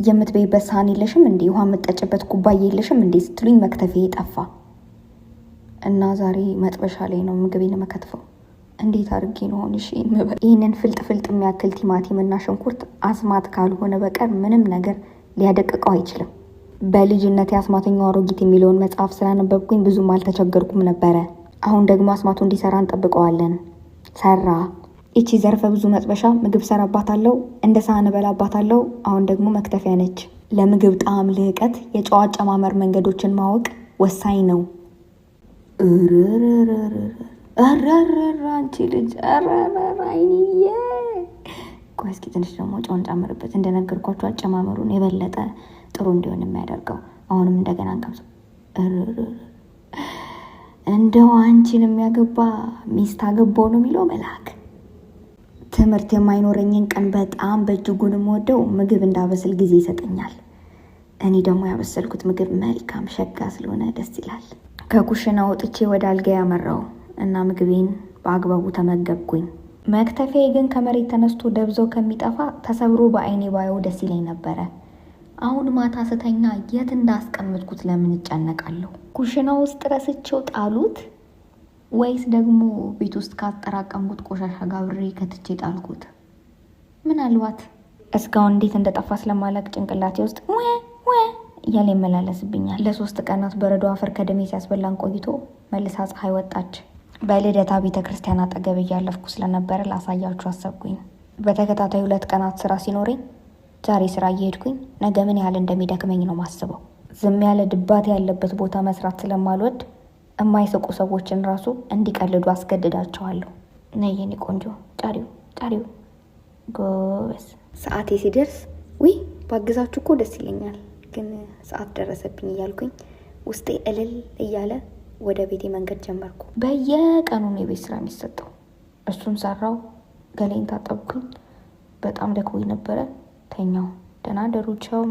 የምትበይበት ሳህን የለሽም እንዴ? ውሃ የምትጠጭበት ኩባያ የለሽም እንዴ ስትሉኝ መክተፌ ጠፋ እና ዛሬ መጥበሻ ላይ ነው ምግቤን መከትፈው። እንዴት አድርጌ ነው ሆን? እሺ ይህንን ፍልጥ የሚያክል ቲማቲም እና ሽንኩርት አስማት ካልሆነ በቀር ምንም ነገር ሊያደቅቀው አይችልም። በልጅነት የአስማተኛው አሮጊት የሚለውን መጽሐፍ ስላነበብኩኝ ብዙም አልተቸገርኩም ነበረ። አሁን ደግሞ አስማቱ እንዲሰራ እንጠብቀዋለን። ሰራ። ይቺ ዘርፈ ብዙ መጥበሻ ምግብ ሰራባታለሁ፣ እንደ ሳህን በላባታለሁ። አሁን ደግሞ መክተፊያ ነች። ለምግብ ጣዕም ልህቀት የጨው አጨማመር መንገዶችን ማወቅ ወሳኝ ነው። አንቺ ልጅ አይንዬ። ቆይ እስኪ ትንሽ ደግሞ ጨውን ጨምርበት። እንደነገርኳችሁ አጨማመሩን የበለጠ ጥሩ እንዲሆን የሚያደርገው። አሁንም እንደገና እንቀምሰው። እንደው አንቺን የሚያገባ ሚስት አገባው ነው የሚለው መልአክ። ትምህርት የማይኖረኝን ቀን በጣም በእጅጉን የምወደው ምግብ እንዳበስል ጊዜ ይሰጠኛል። እኔ ደግሞ ያበሰልኩት ምግብ መልካም ሸጋ ስለሆነ ደስ ይላል። ከኩሽና ወጥቼ ወደ አልጋ ያመራው እና ምግቤን በአግባቡ ተመገብኩኝ። መክተፊያ ግን ከመሬት ተነስቶ ደብዘው ከሚጠፋ ተሰብሮ በአይኔ ባየው ደስ ይለኝ ነበረ። አሁን ማታ ስተኛ የት እንዳስቀምጥኩት ለምን እጨነቃለሁ? ኩሽና ውስጥ ረስቼው ጣሉት ወይስ ደግሞ ቤት ውስጥ ካጠራቀምኩት ቆሻሻ ጋር ብሬ ከትቼ ጣልኩት? ምናልባት እስካሁን እንዴት እንደጠፋ ስለማላቅ ጭንቅላቴ ውስጥ እያለ ይመላለስብኛል። ለ3 ቀናት በረዶ አፈር ከደሜ ሲያስበላን ቆይቶ መልሳ ፀሐይ ወጣች። በልደታ ቤተ ክርስቲያን አጠገብ እያለፍኩ ስለነበረ ላሳያችሁ አሰብኩኝ። በተከታታይ 2 ቀናት ስራ ሲኖረኝ ዛሬ ስራ እየሄድኩኝ ነገ ምን ያህል እንደሚደክመኝ ነው ማስበው። ዝም ያለ ድባት ያለበት ቦታ መስራት ስለማልወድ የማይስቁ ሰዎችን ራሱ እንዲቀልዱ አስገድዳቸዋለሁ። ነይ የኔ ቆንጆ ጫሪው ጎበስ። ሰዓቴ ሲደርስ ባግዛችሁ እኮ ደስ ይለኛል፣ ግን ሰዓት ደረሰብኝ እያልኩኝ ውስጤ እልል እያለ ወደ ቤቴ መንገድ ጀመርኩ። በየቀኑ ነው የቤት ስራ የሚሰጠው። እሱን ሰራው፣ ገላይን ታጠብኩኝ። በጣም ደክሞኝ ነበረ። ተኛው። ደህና ደሩ ቻው።